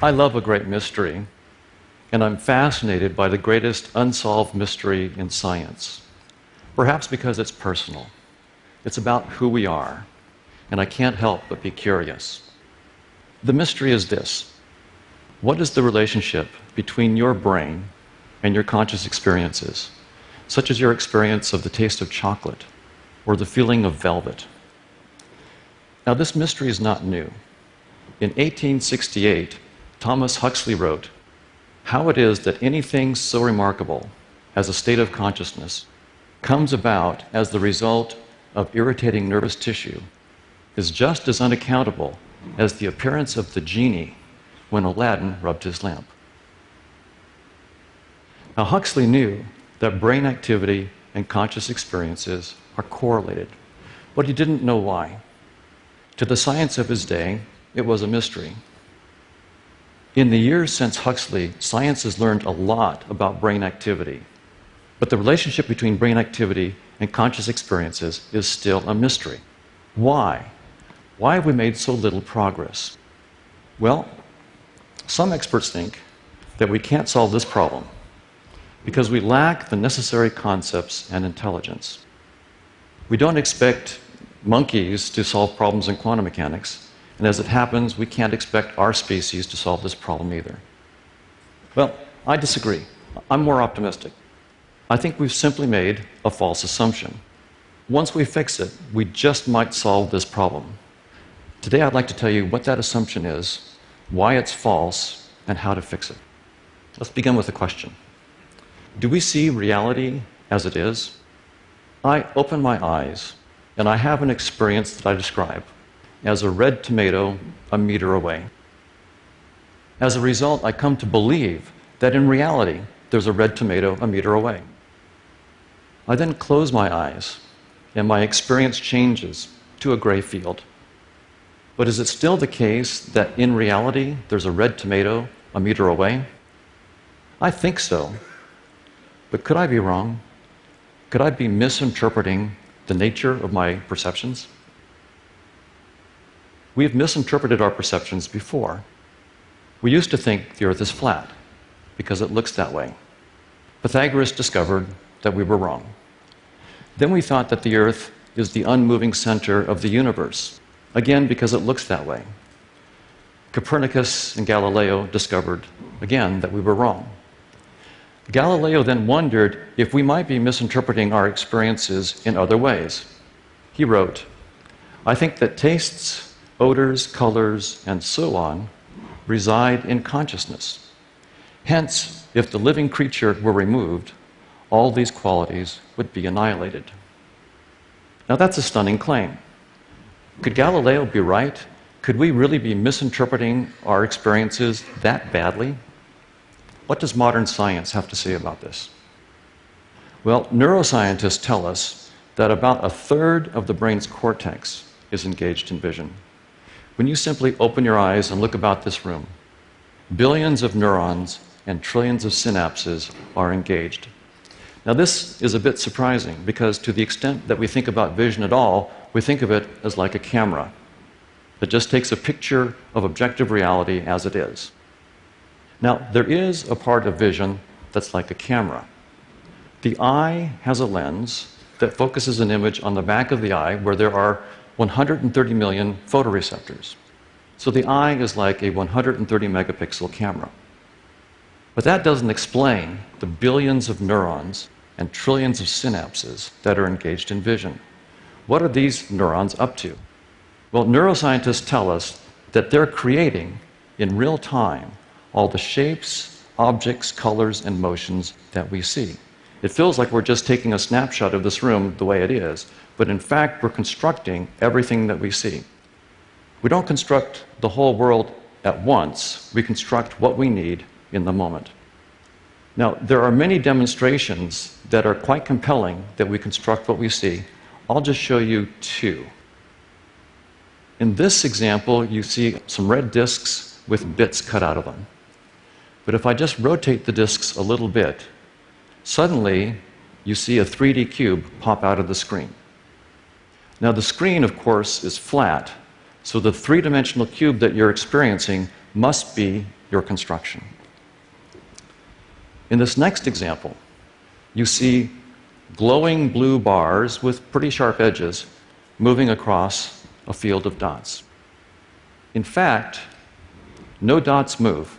I love a great mystery, and I'm fascinated by the greatest unsolved mystery in science. Perhaps because it's personal. It's about who we are, and I can't help but be curious. The mystery is this: what is the relationship between your brain and your conscious experiences, such as your experience of the taste of chocolate or the feeling of velvet? Now, this mystery is not new. In 1868, Thomas Huxley wrote, "How it is that anything so remarkable as a state of consciousness comes about as the result of irritating nervous tissue is just as unaccountable as the appearance of the genie when Aladdin rubbed his lamp." Now, Huxley knew that brain activity and conscious experiences are correlated, but he didn't know why. To the science of his day, it was a mystery. In the years since Huxley, science has learned a lot about brain activity, but the relationship between brain activity and conscious experiences is still a mystery. Why? Why have we made so little progress? Well, some experts think that we can't solve this problem because we lack the necessary concepts and intelligence. We don't expect monkeys to solve problems in quantum mechanics, and as it happens, we can't expect our species to solve this problem either. Well, I disagree. I'm more optimistic. I think we've simply made a false assumption. Once we fix it, we just might solve this problem. Today, I'd like to tell you what that assumption is, why it's false, and how to fix it. Let's begin with a question. Do we see reality as it is? I open my eyes, and I have an experience that I describe as a red tomato a meter away. As a result, I come to believe that in reality, there's a red tomato a meter away. I then close my eyes, and my experience changes to a gray field. But is it still the case that in reality, there's a red tomato a meter away? I think so. But could I be wrong? Could I be misinterpreting the nature of my perceptions? We've misinterpreted our perceptions before. We used to think the Earth is flat because it looks that way. Pythagoras discovered that we were wrong. Then we thought that the Earth is the unmoving center of the universe, again because it looks that way. Copernicus and Galileo discovered, again, that we were wrong. Galileo then wondered if we might be misinterpreting our experiences in other ways. He wrote, "I think that tastes, odors, colors, and so on reside in consciousness. Hence, if the living creature were removed, all these qualities would be annihilated." Now that's a stunning claim. Could Galileo be right? Could we really be misinterpreting our experiences that badly? What does modern science have to say about this? Well, neuroscientists tell us that about a third of the brain's cortex is engaged in vision. When you simply open your eyes and look about this room, billions of neurons and trillions of synapses are engaged. Now, this is a bit surprising because to the extent that we think about vision at all, we think of it as like a camera that just takes a picture of objective reality as it is. Now, there is a part of vision that's like a camera. The eye has a lens that focuses an image on the back of the eye where there are 130 million photoreceptors. So the eye is like a 130 megapixel camera. But that doesn't explain the billions of neurons and trillions of synapses that are engaged in vision. What are these neurons up to? Well, neuroscientists tell us that they're creating in real time all the shapes, objects, colors, and motions that we see. It feels like we're just taking a snapshot of this room the way it is, but in fact, we're constructing everything that we see. We don't construct the whole world at once. We construct what we need in the moment. Now, there are many demonstrations that are quite compelling that we construct what we see. I'll just show you two. In this example, you see some red discs with bits cut out of them. But if I just rotate the discs a little bit, suddenly you see a 3D cube pop out of the screen. Now, the screen, of course, is flat, so the three-dimensional cube that you're experiencing must be your construction. In this next example, you see glowing blue bars with pretty sharp edges moving across a field of dots. In fact, no dots move.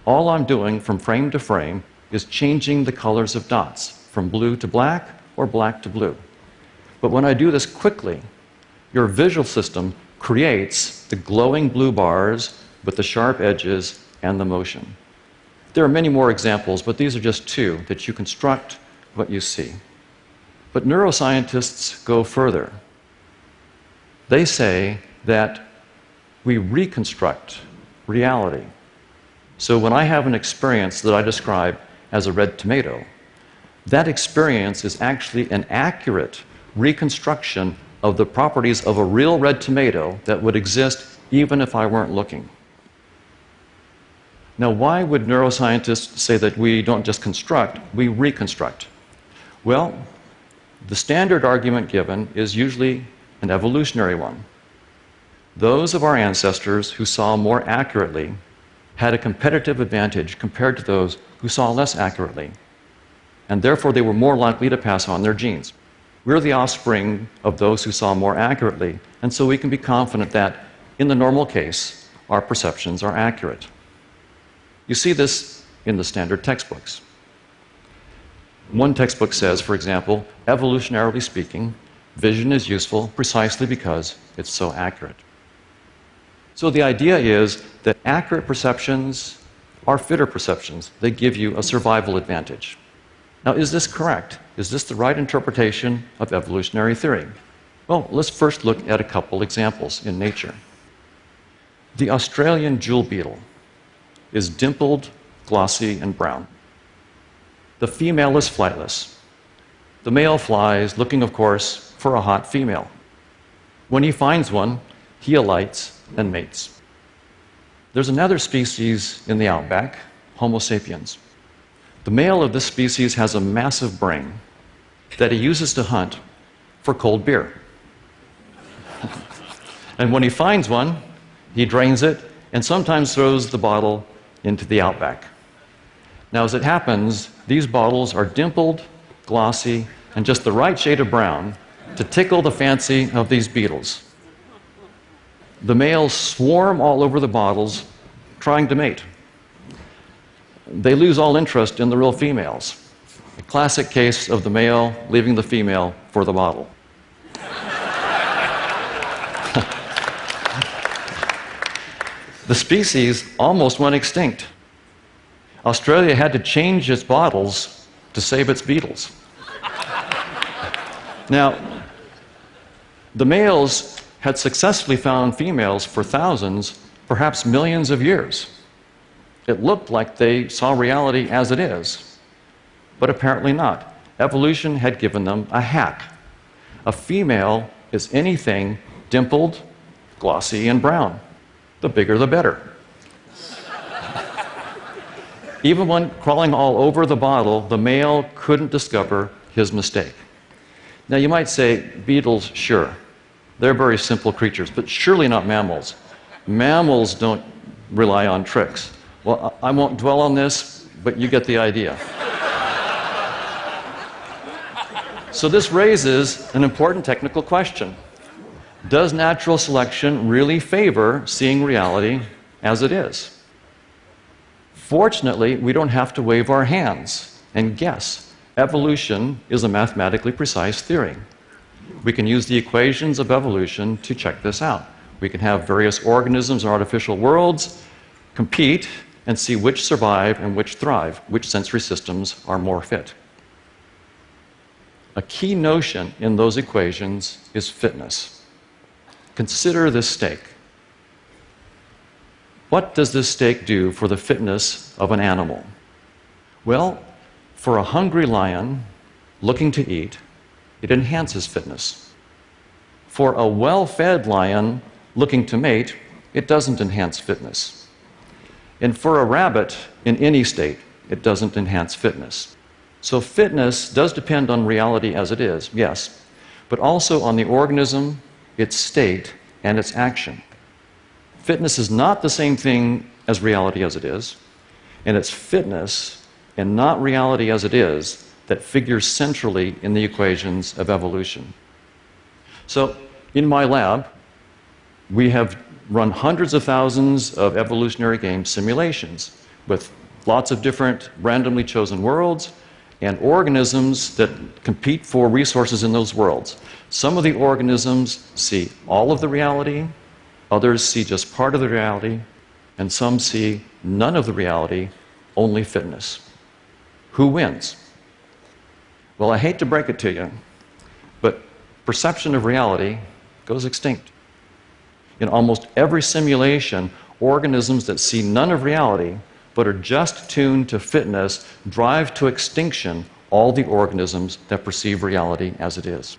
All I'm doing from frame to frame is changing the colors of dots from blue to black or black to blue. But when I do this quickly, your visual system creates the glowing blue bars with the sharp edges and the motion. There are many more examples, but these are just two that you construct what you see. But neuroscientists go further. They say that we reconstruct reality. So when I have an experience that I describe as a red tomato, that experience is actually an accurate reconstruction of the properties of a real red tomato that would exist even if I weren't looking. Now, why would neuroscientists say that we don't just construct, we reconstruct? Well, the standard argument given is usually an evolutionary one. Those of our ancestors who saw more accurately had a competitive advantage compared to those who saw less accurately, and therefore they were more likely to pass on their genes. We're the offspring of those who saw more accurately, and so we can be confident that, in the normal case, our perceptions are accurate. You see this in the standard textbooks. One textbook says, for example, evolutionarily speaking, vision is useful precisely because it's so accurate. So the idea is that accurate perceptions are fitter perceptions. They give you a survival advantage. Now, is this correct? Is this the right interpretation of evolutionary theory? Well, let's first look at a couple examples in nature. The Australian jewel beetle is dimpled, glossy, and brown. The female is flightless. The male flies, looking, of course, for a hot female. When he finds one, he alights and mates. There's another species in the outback, Homo sapiens. The male of this species has a massive brain that he uses to hunt for cold beer. And when he finds one, he drains it and sometimes throws the bottle into the outback. Now, as it happens, these bottles are dimpled, glossy, and just the right shade of brown to tickle the fancy of these beetles. The males swarm all over the bottles, trying to mate. They lose all interest in the real females. A classic case of the male leaving the female for the bottle. The species almost went extinct. Australia had to change its bottles to save its beetles. Now, the males had successfully found females for thousands, perhaps millions of years. It looked like they saw reality as it is, but apparently not. Evolution had given them a hack. A female is anything dimpled, glossy, and brown. The bigger the better. Even when crawling all over the bottle, the male couldn't discover his mistake. Now, you might say, beetles, sure. They're very simple creatures, but surely not mammals. Mammals don't rely on tricks. Well, I won't dwell on this, but you get the idea. So this raises an important technical question. Does natural selection really favor seeing reality as it is? Fortunately, we don't have to wave our hands and guess. Evolution is a mathematically precise theory. We can use the equations of evolution to check this out. We can have various organisms or artificial worlds compete and see which survive and which thrive, which sensory systems are more fit. A key notion in those equations is fitness. Consider this steak. What does this steak do for the fitness of an animal? Well, for a hungry lion looking to eat, it enhances fitness. For a well-fed lion looking to mate, it doesn't enhance fitness. And for a rabbit in any state, it doesn't enhance fitness. So fitness does depend on reality as it is, yes, but also on the organism, its state, and its action. Fitness is not the same thing as reality as it is, and it's fitness and not reality as it is that figures centrally in the equations of evolution. So, in my lab, we have run hundreds of thousands of evolutionary game simulations with lots of different randomly chosen worlds and organisms that compete for resources in those worlds. Some of the organisms see all of the reality, others see just part of the reality, and some see none of the reality, only fitness. Who wins? Well, I hate to break it to you, but perception of reality goes extinct. In almost every simulation, organisms that see none of reality but are just tuned to fitness drive to extinction all the organisms that perceive reality as it is.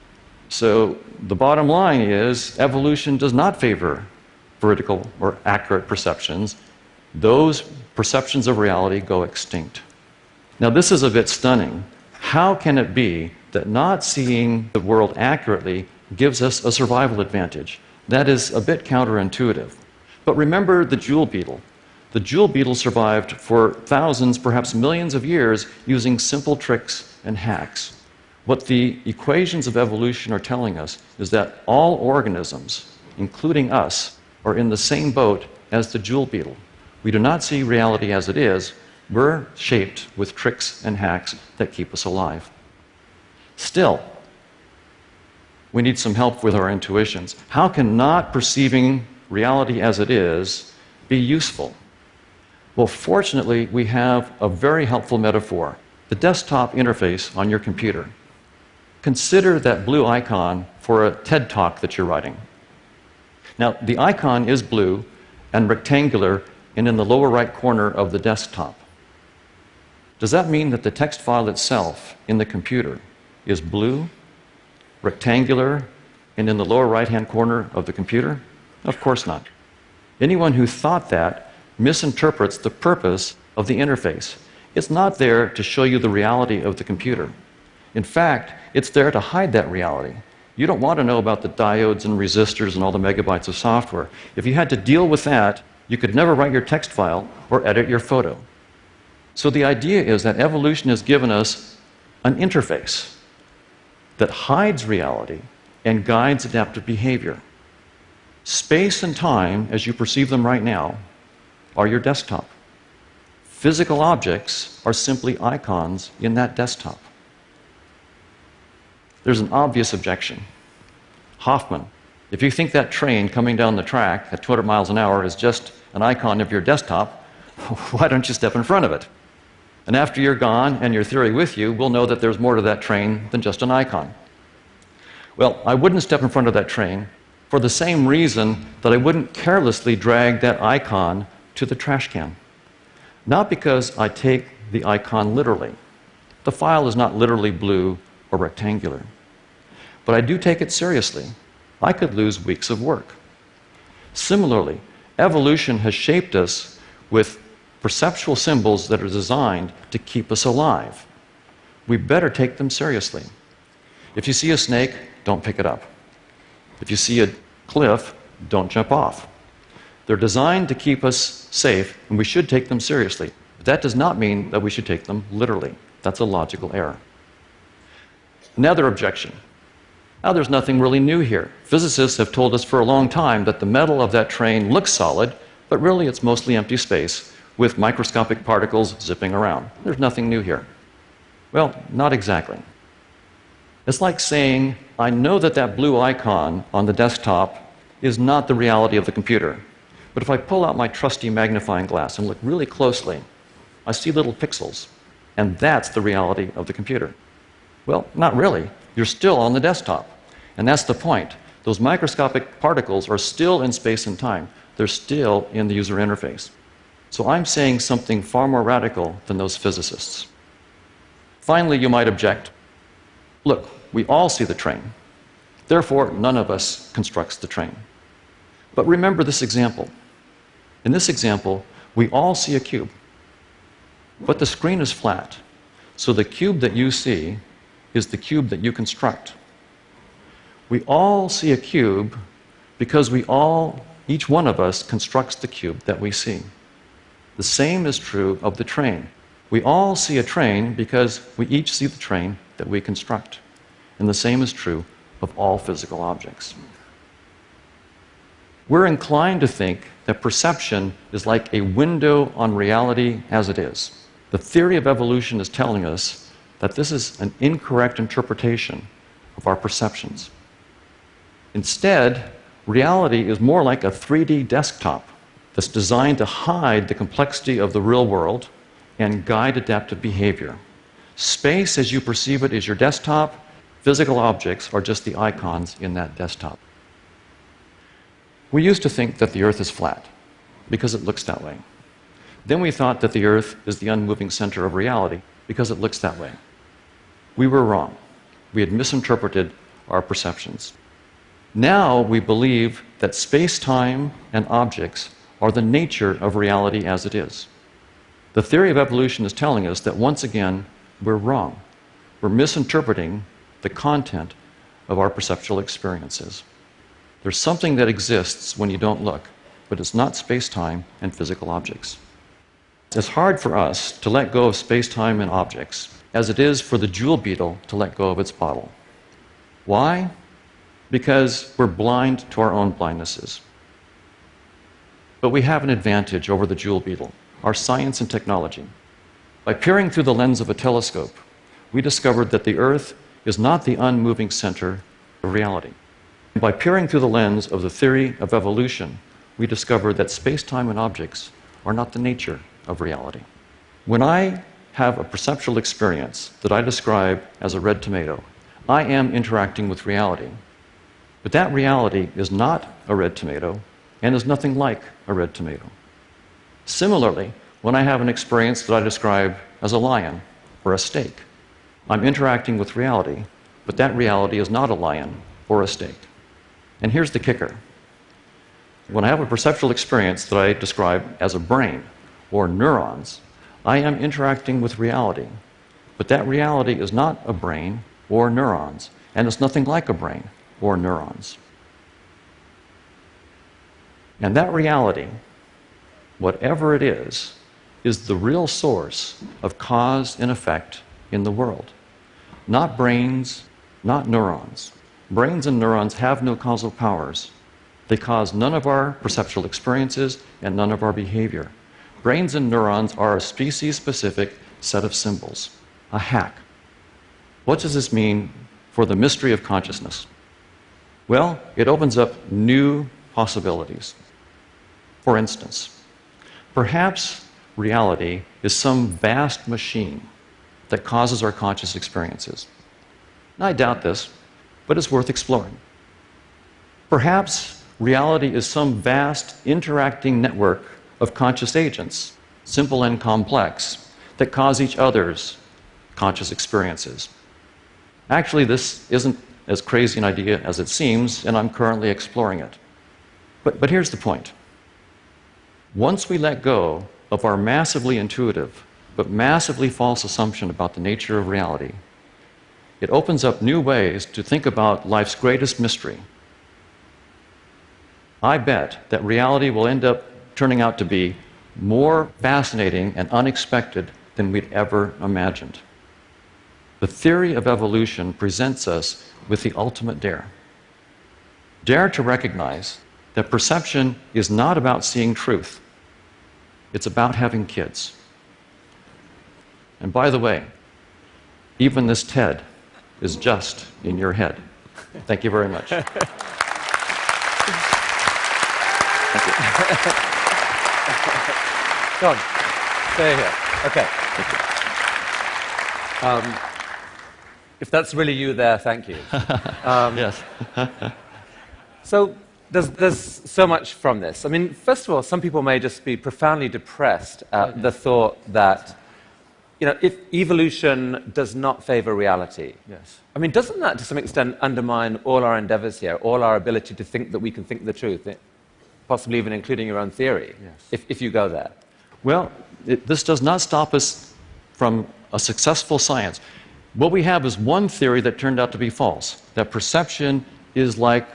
So the bottom line is evolution does not favor vertical or accurate perceptions. Those perceptions of reality go extinct. Now this is a bit stunning. How can it be that not seeing the world accurately gives us a survival advantage? That is a bit counterintuitive. But remember the jewel beetle. The jewel beetle survived for thousands, perhaps millions of years using simple tricks and hacks. What the equations of evolution are telling us is that all organisms, including us, are in the same boat as the jewel beetle. We do not see reality as it is. We're shaped with tricks and hacks that keep us alive. Still, we need some help with our intuitions. How can not perceiving reality as it is be useful? Well, fortunately, we have a very helpful metaphor, the desktop interface on your computer. Consider that blue icon for a TED Talk that you're writing. Now, the icon is blue and rectangular and in the lower right corner of the desktop. Does that mean that the text file itself in the computer is blue, rectangular, and in the lower right-hand corner of the computer? Of course not. Anyone who thought that misinterprets the purpose of the interface. It's not there to show you the reality of the computer. In fact, it's there to hide that reality. You don't want to know about the diodes and resistors and all the megabytes of software. If you had to deal with that, you could never write your text file or edit your photo. So the idea is that evolution has given us an interface that hides reality and guides adaptive behavior. Space and time, as you perceive them right now, are your desktop. Physical objects are simply icons in that desktop. There's an obvious objection. Hoffman, if you think that train coming down the track at 200 miles an hour is just an icon of your desktop, why don't you step in front of it? And after you're gone and your theory with you, we'll know that there's more to that train than just an icon. Well, I wouldn't step in front of that train for the same reason that I wouldn't carelessly drag that icon to the trash can. Not because I take the icon literally. The file is not literally blue or rectangular. But I do take it seriously. I could lose weeks of work. Similarly, evolution has shaped us with perceptual symbols that are designed to keep us alive. We better take them seriously. If you see a snake, don't pick it up. If you see a cliff, don't jump off. They're designed to keep us safe, and we should take them seriously. But that does not mean that we should take them literally. That's a logical error. Another objection. Now, there's nothing really new here. Physicists have told us for a long time that the metal of that train looks solid, but really it's mostly empty space with microscopic particles zipping around. There's nothing new here. Well, not exactly. It's like saying, I know that that blue icon on the desktop is not the reality of the computer. But if I pull out my trusty magnifying glass and look really closely, I see little pixels. And that's the reality of the computer. Well, not really. You're still on the desktop. And that's the point. Those microscopic particles are still in space and time. They're still in the user interface. So I'm saying something far more radical than those physicists. Finally, you might object. Look, we all see the train. Therefore, none of us constructs the train. But remember this example. In this example, we all see a cube. But the screen is flat. So the cube that you see is the cube that you construct. We all see a cube because we all each one of us constructs the cube that we see. The same is true of the train. We all see a train because we each see the train that we construct. And the same is true of all physical objects. We're inclined to think that perception is like a window on reality as it is. The theory of evolution is telling us that this is an incorrect interpretation of our perceptions. Instead, reality is more like a 3D desktop that's designed to hide the complexity of the real world and guide adaptive behavior. Space, as you perceive it, is your desktop. Physical objects are just the icons in that desktop. We used to think that the Earth is flat because it looks that way. Then we thought that the Earth is the unmoving center of reality because it looks that way. We were wrong. We had misinterpreted our perceptions. Now we believe that space-time and objects are the nature of reality as it is. The theory of evolution is telling us that once again, we're wrong. We're misinterpreting the content of our perceptual experiences. There's something that exists when you don't look, but it's not space-time and physical objects. It's hard for us to let go of space-time and objects as it is for the jewel beetle to let go of its bottle. Why? Because we're blind to our own blindnesses. But we have an advantage over the jewel beetle, our science and technology. By peering through the lens of a telescope, we discovered that the Earth is not the unmoving center of reality. By peering through the lens of the theory of evolution, we discovered that space-time and objects are not the nature of reality. When I have a perceptual experience that I describe as a red tomato, I am interacting with reality. But that reality is not a red tomato and is nothing like a red tomato. Similarly, when I have an experience that I describe as a lion or a steak, I'm interacting with reality, but that reality is not a lion or a steak. And here's the kicker. When I have a perceptual experience that I describe as a brain or neurons, I am interacting with reality, but that reality is not a brain or neurons, and it's nothing like a brain or neurons. And that reality, whatever it is the real source of cause and effect in the world. Not brains, not neurons. Brains and neurons have no causal powers. They cause none of our perceptual experiences and none of our behavior. Brains and neurons are a species-specific set of symbols, a hack. What does this mean for the mystery of consciousness? Well, it opens up new possibilities. For instance, perhaps reality is some vast machine that causes our conscious experiences. I doubt this, but it's worth exploring. Perhaps reality is some vast interacting network of conscious agents, simple and complex, that cause each other's conscious experiences. Actually, this isn't as crazy an idea as it seems, and I'm currently exploring it. But here's the point. Once we let go of our massively intuitive but massively false assumption about the nature of reality, it opens up new ways to think about life's greatest mystery. I bet that reality will end up turning out to be more fascinating and unexpected than we'd ever imagined. The theory of evolution presents us with the ultimate dare. Dare to recognize that perception is not about seeing truth. It's about having kids. And by the way, even this TED is just in your head. Thank you very much. Thank you. John, stay here. Okay. If that's really you there, thank you. Yes. So there's so much from this. I mean, first of all, some people may just be profoundly depressed at the thought that, you know, if evolution does not favor reality. Yes. I mean, doesn't that to some extent undermine all our endeavors here, all our ability to think that we can think the truth, possibly even including your own theory, if you go there? Well, this does not stop us from a successful science. What we have is one theory that turned out to be false, that perception is like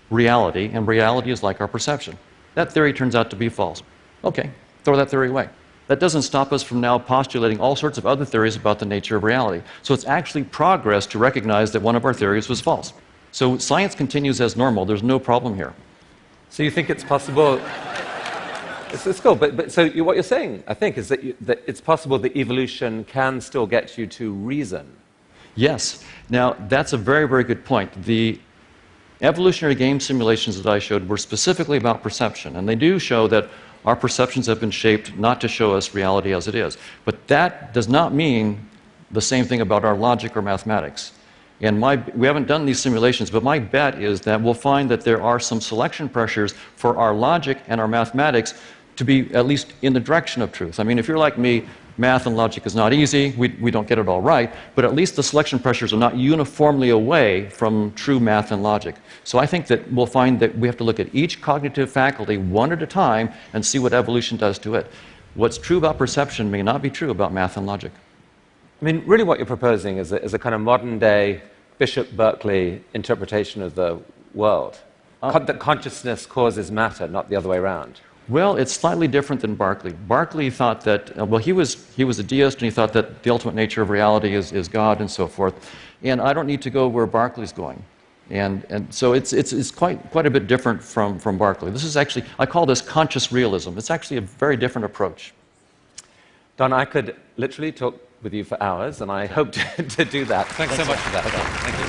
reality, and reality is like our perception. That theory turns out to be false. Okay, throw that theory away. That doesn't stop us from now postulating all sorts of other theories about the nature of reality. So it's actually progress to recognize that one of our theories was false. So science continues as normal. There's no problem here. So you think it's possible... It's cool, but so what you're saying, I think, is that it's possible that evolution can still get you to reason. Yes. Now, that's a very, very good point. The evolutionary game simulations that I showed were specifically about perception, and they do show that our perceptions have been shaped not to show us reality as it is. But that does not mean the same thing about our logic or mathematics. And we haven't done these simulations, but my bet is that we'll find that there are some selection pressures for our logic and our mathematics to be at least in the direction of truth. I mean, if you're like me, math and logic is not easy, we don't get it all right, but at least the selection pressures are not uniformly away from true math and logic. So I think that we'll find that we have to look at each cognitive faculty one at a time and see what evolution does to it. What's true about perception may not be true about math and logic. I mean, really what you're proposing is a kind of modern-day Bishop Berkeley interpretation of the world. That consciousness causes matter, not the other way around. Well, it's slightly different than Berkeley. Berkeley thought that, well, he was a deist, and he thought that the ultimate nature of reality is God and so forth. And I don't need to go where Berkeley's going. And so it's quite a bit different from Berkeley. This is actually, I call this conscious realism. It's actually a very different approach. Don, I could literally talk with you for hours, and I hope to do that. Thanks so much for that. Okay. Thank you.